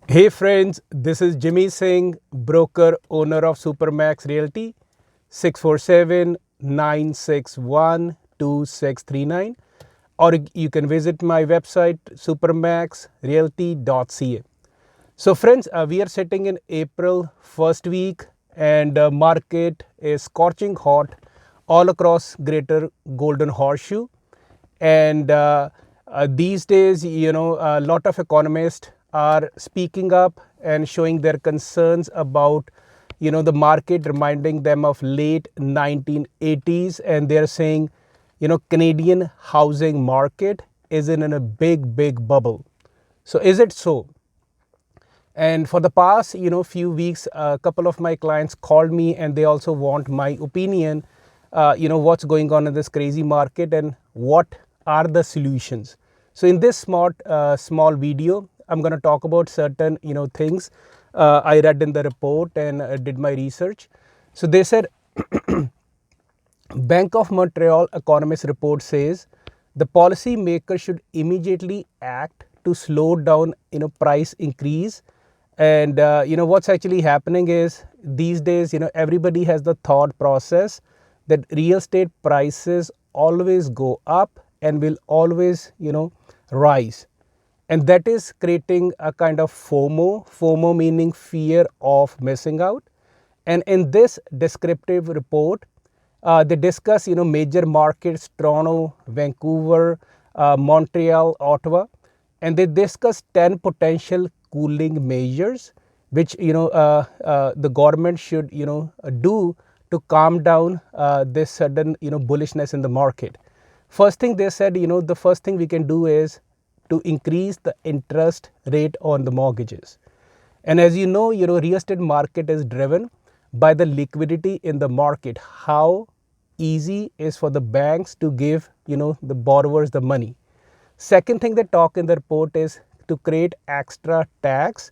Hey friends, this is Jimmy Singh, broker owner of Supermax Realty, 647-961-2639, or you can visit my website supermaxrealty.ca. So friends, we are sitting in April first week and market is scorching hot all across greater Golden Horseshoe. And these days, a lot of economists are speaking up and showing their concerns about, the market, reminding them of late 1980s. And they're saying, Canadian housing market is in a big bubble. So is it so? And for the past, few weeks, a couple of my clients called me and they also want my opinion, what's going on in this crazy market and what are the solutions. So in this small video, I'm going to talk about certain, things I read in the report and did my research. So they said Bank of Montreal economist report says the policy maker should immediately act to slow down price increase. And what's actually happening is these days everybody has the thought process that real estate prices always go up and will always rise, and that is creating a kind of FOMO meaning fear of missing out. And in this descriptive report, they discuss major markets: Toronto, Vancouver, Montreal, Ottawa, and they discuss 10 potential cooling measures which the government should do to calm down this sudden bullishness in the market. First thing they said, the first thing we can do is to increase the interest rate on the mortgages. And as real estate market is driven by the liquidity in the market. How easy is for the banks to give the borrowers the money. Second thing they talk in the report is to create extra tax,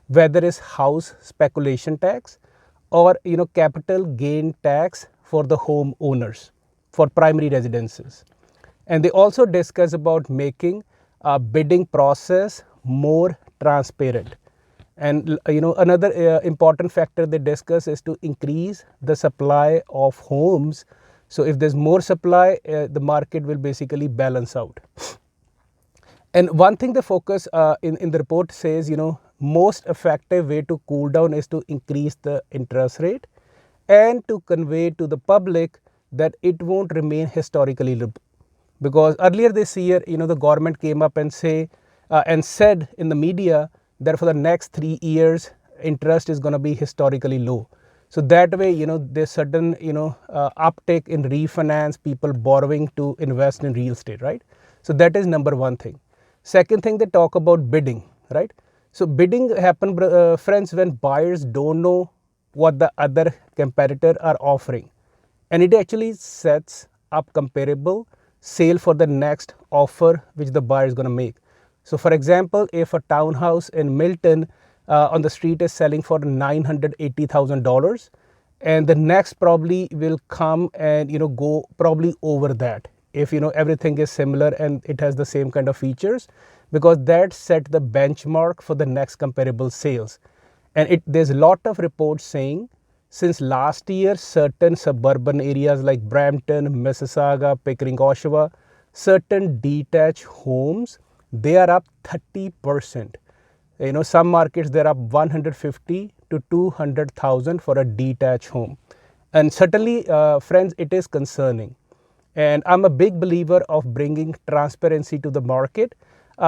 whether it's house speculation tax or capital gain tax for the home owners for primary residences. And they also discuss about making a bidding process more transparent. And another important factor they discuss is to increase the supply of homes. So if there's more supply, the market will basically balance out. And one thing the focus in the report says, most effective way to cool down is to increase the interest rate and to convey to the public that it won't remain historically low. Because earlier this year, the government came up and said in the media that for the next 3 years, interest is going to be historically low. So that way, there's sudden, uptake in refinance, people borrowing to invest in real estate, right? So that is number one thing. Second thing, they talk about bidding, right? So bidding happen, friends, when buyers don't know what the other competitor are offering, and it actually sets up comparable sale for the next offer which the buyer is going to make. So for example, if a townhouse in Milton on the street is selling for $980,000, and the next probably will come and go probably over that if everything is similar and it has the same kind of features, because that set the benchmark for the next comparable sales. And there's a lot of reports saying since last year, certain suburban areas like Brampton, Mississauga, Pickering, Oshawa, certain detached homes, they are up 30%. Some markets they're up 150 to 200,000 for a detached home. And certainly, friends, it is concerning. And I'm a big believer of bringing transparency to the market.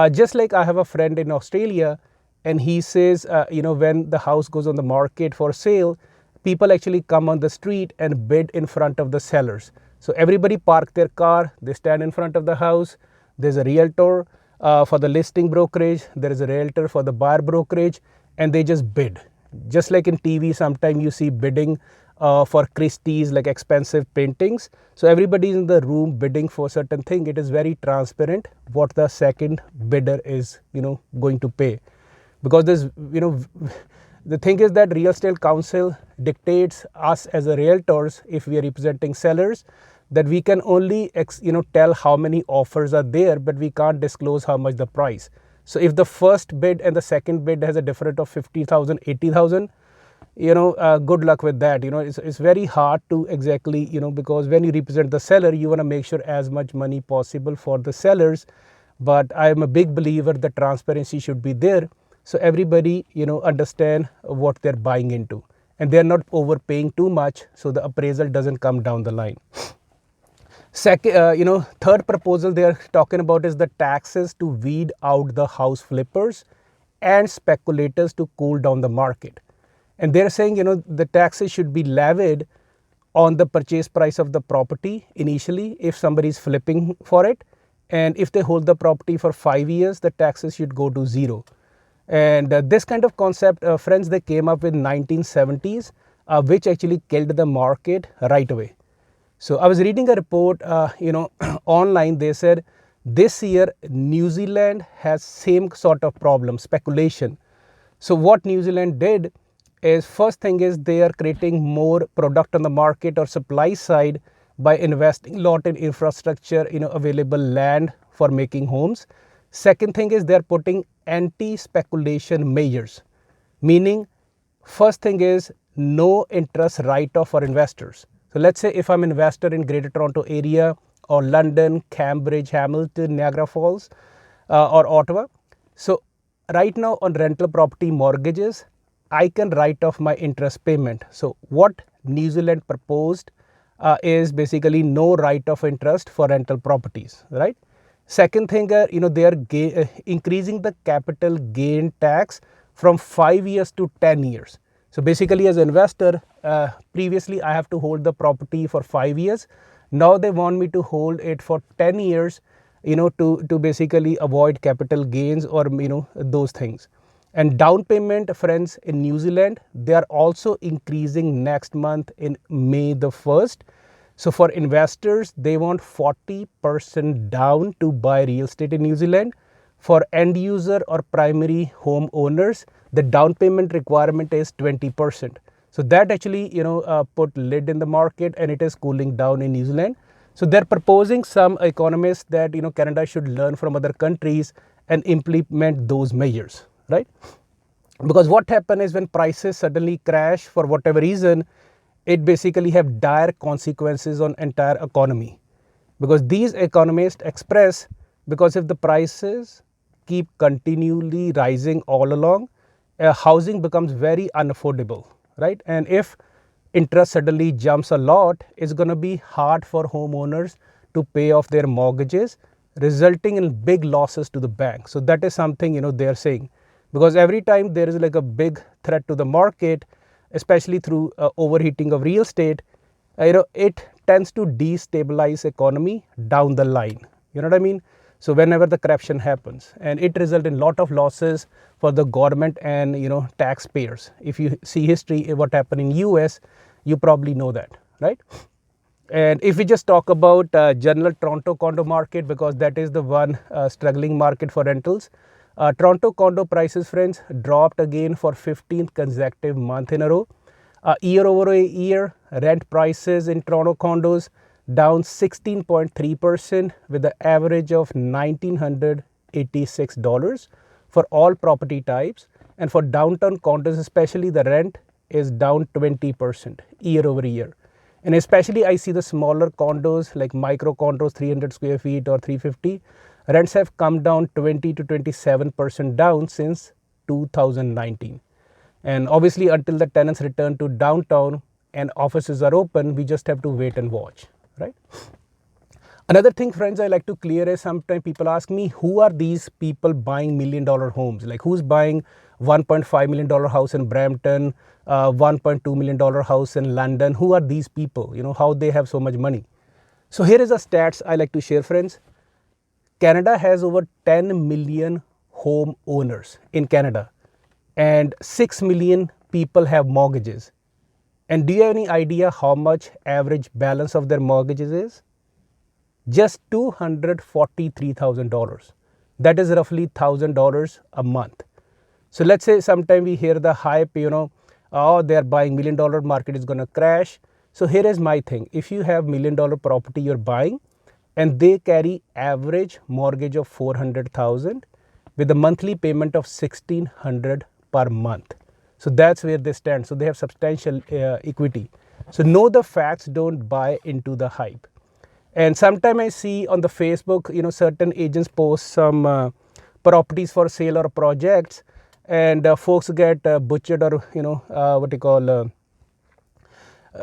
Just like I have a friend in Australia, and he says, when the house goes on the market for sale, people actually come on the street and bid in front of the sellers. So everybody park their car, they stand in front of the house. There's a realtor for the listing brokerage, there is a realtor for the buyer brokerage, and they just bid. Just like in TV, sometimes you see bidding for Christie's, like expensive paintings. So everybody is in the room bidding for certain thing. It is very transparent what the second bidder is going to pay, because there's the thing is that real estate council dictates us as a realtors, if we are representing sellers, that we can only tell how many offers are there, but we can't disclose how much the price. So if the first bid and the second bid has a difference of 50,000, 80,000, good luck with that. It's very hard to exactly, because when you represent the seller, you want to make sure as much money possible for the sellers. But I am a big believer that transparency should be there, so everybody, understand what they're buying into, and they're not overpaying too much, so the appraisal doesn't come down the line. Second, third proposal they are talking about is the taxes to weed out the house flippers and speculators to cool down the market. And they're saying, the taxes should be levied on the purchase price of the property initially if somebody is flipping for it. And if they hold the property for 5 years, the taxes should go to zero. And this kind of concept, friends, they came up with 1970s, which actually killed the market right away. So I was reading a report, online. They said this year New Zealand has same sort of problem, speculation. So what New Zealand did is, first thing is they are creating more product on the market or supply side by investing a lot in infrastructure, available land for making homes. Second thing is they are putting anti-speculation measures, meaning first thing is no interest write-off for investors. So let's say if I'm an investor in Greater Toronto area or London, Cambridge, Hamilton, Niagara Falls, or Ottawa. So right now on rental property mortgages, I can write off my interest payment. So what New Zealand proposed is basically no write-off interest for rental properties, right? Second thing, they are increasing the capital gain tax from 5 years to 10 years. So basically, as an investor, previously I have to hold the property for 5 years. Now they want me to hold it for 10 years, to basically avoid capital gains or, those things. And down payment, friends, in New Zealand, they are also increasing next month in May the 1st. So for investors, they want 40% down to buy real estate in New Zealand. For end user or primary home owners, the down payment requirement is 20%. So that actually, put lid in the market, and it is cooling down in New Zealand. So they're proposing, some economists, that, Canada should learn from other countries and implement those measures, right? Because what happens is when prices suddenly crash for whatever reason, it basically have dire consequences on entire economy. Because these economists express, because if the prices keep continually rising all along, housing becomes very unaffordable, right? And if interest suddenly jumps a lot, it's going to be hard for homeowners to pay off their mortgages, resulting in big losses to the bank. So that is something, they're saying. Because every time there is like a big threat to the market, especially through overheating of real estate, it tends to destabilize economy down the line. You know what I mean? So whenever the correction happens, and it results in lot of losses for the government and, taxpayers. If you see history, what happened in US, you probably know that, right? And if we just talk about general Toronto condo market, because that is the one struggling market for rentals. Toronto condo prices, friends, dropped again for 15th consecutive month in a row. Year over a year, rent prices in Toronto condos down 16.3% with the average of $1,986 for all property types. And for downtown condos especially, the rent is down 20% year over year. And especially I see the smaller condos like micro condos, 300 square feet or 350. Rents have come down 20 to 27% down since 2019. And obviously, until the tenants return to downtown and offices are open, we just have to wait and watch, right? Another thing, friends, I like to clear is, sometimes people ask me, who are these people buying $1 million homes? Like, who's buying $1.5 million house in Brampton, $1.2 million house in London? Who are these people? How they have so much money? So here is the stats I like to share, friends. Canada has over 10 million home owners in Canada, and 6 million people have mortgages. And do you have any idea how much average balance of their mortgages is? Just $243,000. That is roughly $1,000 a month. So let's say sometime we hear the hype, oh, they're buying $1 million, market is going to crash. So here is my thing. If you have $1 million property you're buying, and they carry average mortgage of $400,000, with a monthly payment of 1,600 per month. So that's where they stand. So they have substantial equity. So know the facts, don't buy into the hype. And sometimes I see on the Facebook, certain agents post some properties for sale or projects, and folks get butchered, or what you call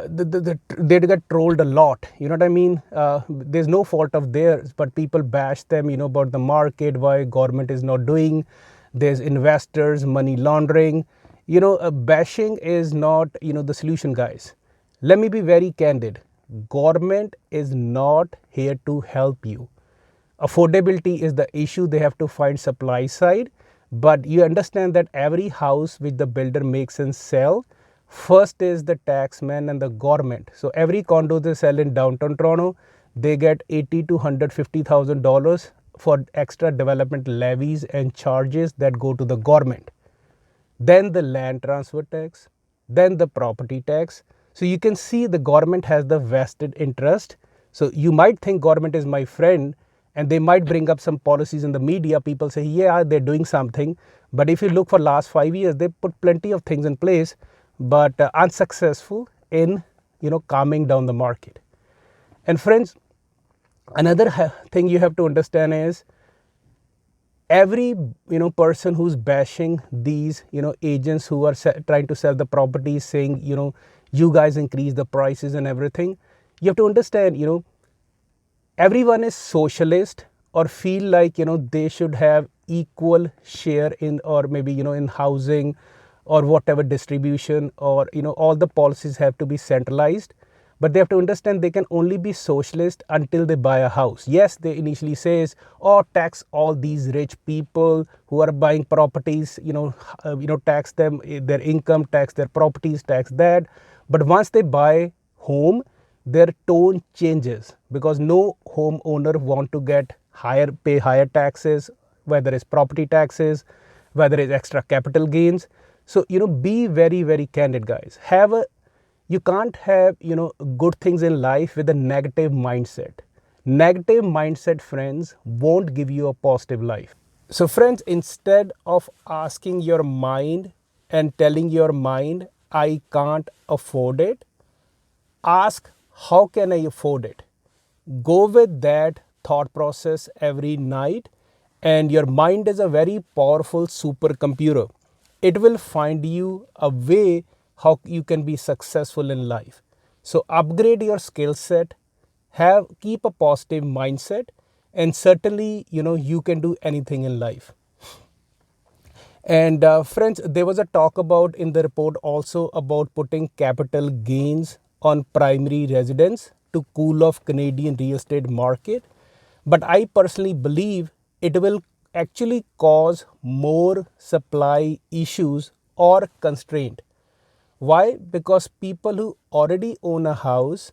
they get trolled a lot. You know what I mean? There's no fault of theirs, but people bash them, about the market, why government is not doing. There's investors, money laundering. Bashing is not, the solution, guys. Let me be very candid. Government is not here to help you. Affordability is the issue. They have to find supply side, but you understand that every house which the builder makes and sell, first is the taxman and the government. So every condo they sell in downtown Toronto, they get $80,000 to $150,000 for extra development levies and charges that go to the government. Then the land transfer tax, then the property tax. So you can see the government has the vested interest. So you might think government is my friend, and they might bring up some policies in the media. People say, yeah, they're doing something. But if you look for last 5 years, they put plenty of things in place, but unsuccessful in, calming down the market. And friends, another thing you have to understand is, every person who's bashing these agents who are trying to sell the properties, saying you guys increase the prices and everything, you have to understand, everyone is socialist, or feel like they should have equal share in, or maybe in housing or whatever distribution, or all the policies have to be centralized. But they have to understand they can only be socialist until they buy a house. Yes, they initially says, oh, tax all these rich people who are buying properties, tax them, their income, tax their properties, tax that. But once they buy home, their tone changes, because no homeowner want to pay higher taxes, whether it's property taxes, whether it's extra capital gains. So, be very, very candid, guys. You can't have, good things in life with a negative mindset. Negative mindset, friends, won't give you a positive life. So friends, instead of asking your mind and telling your mind, I can't afford it, ask, how can I afford it? Go with that thought process every night, and your mind is a very powerful supercomputer. It will find you a way how you can be successful in life. So upgrade your skill set, keep a positive mindset, and certainly you can do anything in life. And friends, there was a talk about in the report also about putting capital gains on primary residence to cool off Canadian real estate market. But I personally believe it will actually cause more supply issues or constraint. Why? Because people who already own a house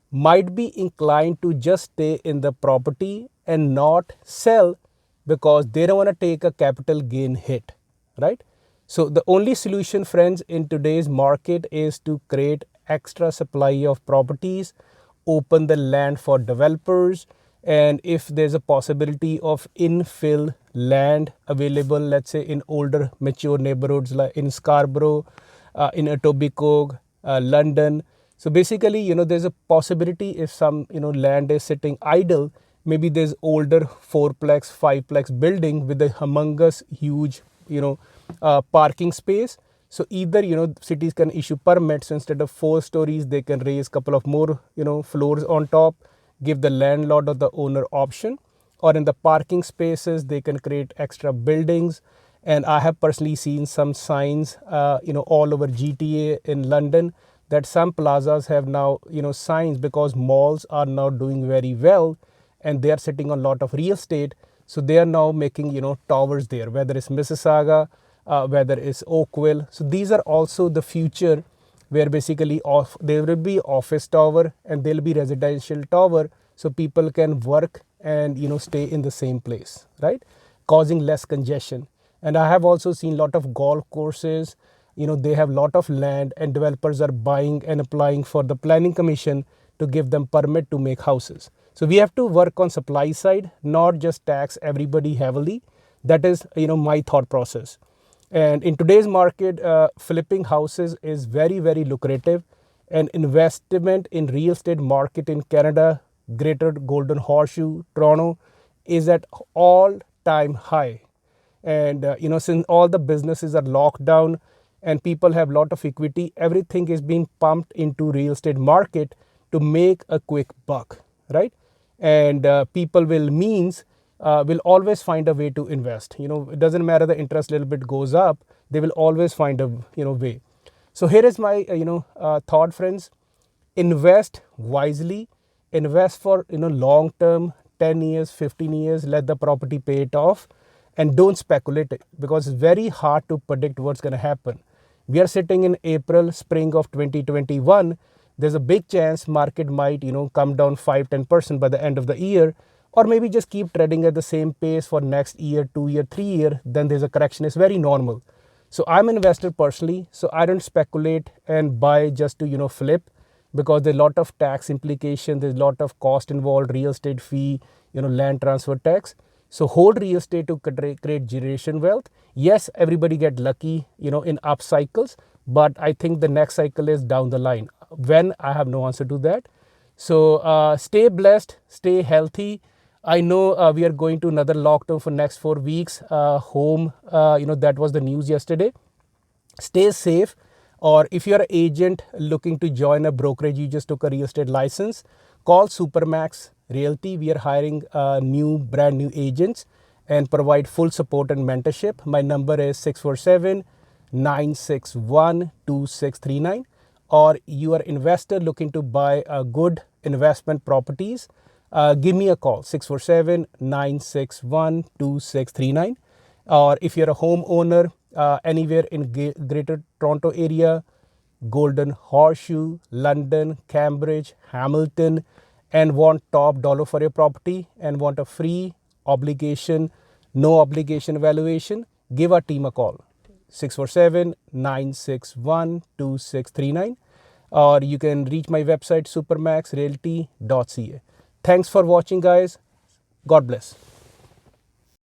might be inclined to just stay in the property and not sell, because they don't want to take a capital gain hit, right? So the only solution, friends, in today's market is to create extra supply of properties, open the land for developers, and if there's a possibility of infill land available, let's say in older mature neighborhoods like in Scarborough, in Etobicoke, London. So basically, there's a possibility if some, land is sitting idle, maybe there's older 4-plex, 5-plex building with a humongous, huge, parking space. So either, cities can issue permits. So instead of 4 stories, they can raise a couple of more, floors on top, give the landlord or the owner option. Or in the parking spaces, they can create extra buildings. And I have personally seen some signs, all over GTA in London, that some plazas have now, signs, because malls are now doing very well and they are sitting on a lot of real estate. So they are now making, towers there, whether it's Mississauga, whether it's Oakville. So these are also the future, where basically there will be office tower and there will be residential tower, so people can work and stay in the same place, right? Causing less congestion. And I have also seen a lot of golf courses, they have a lot of land and developers are buying and applying for the planning commission to give them permit to make houses. So we have to work on supply side, not just tax everybody heavily, That is, my thought process. And in today's market, flipping houses is very, very lucrative. And investment in real estate market in Canada, Greater Golden Horseshoe, Toronto, is at all-time high. And since all the businesses are locked down and people have a lot of equity, everything is being pumped into real estate market to make a quick buck, right? And people will always find a way to invest. It doesn't matter the interest little bit goes up, they will always find a way. So here is my thought, friends. Invest wisely, invest for long term, 10 years, 15 years, let the property pay it off, and don't speculate it, because it's very hard to predict what's going to happen. We are sitting in April, spring of 2021. There's a big chance market might come down 5-10% by the end of the year, or maybe just keep trading at the same pace for next year, 2 year, 3 year. Then there's a correction. It's very normal. So I'm an investor personally, so I don't speculate and buy just to flip, because there's a lot of tax implications, there's a lot of cost involved, real estate fee, land transfer tax. So hold real estate to create generation wealth. Yes, everybody get lucky, in up cycles, but I think the next cycle is down the line. When, I have no answer to that. So stay blessed, stay healthy. I know we are going to another lockdown for next 4 weeks. Home, that was the news yesterday. Stay safe. Or if you're an agent looking to join a brokerage, you just took a real estate license, call Supermax Realty. We are hiring brand new agents and provide full support and mentorship. My number is 647-961-2639. Or you are an investor looking to buy a good investment properties, give me a call, 647-961-2639. Or if you're a homeowner anywhere in Greater Toronto area, Golden Horseshoe, London, Cambridge, Hamilton, and want top dollar for your property and want a free obligation, no obligation evaluation, give our team a call, 647-961-2639. Or you can reach my website, supermaxrealty.ca. Thanks for watching, guys. God bless.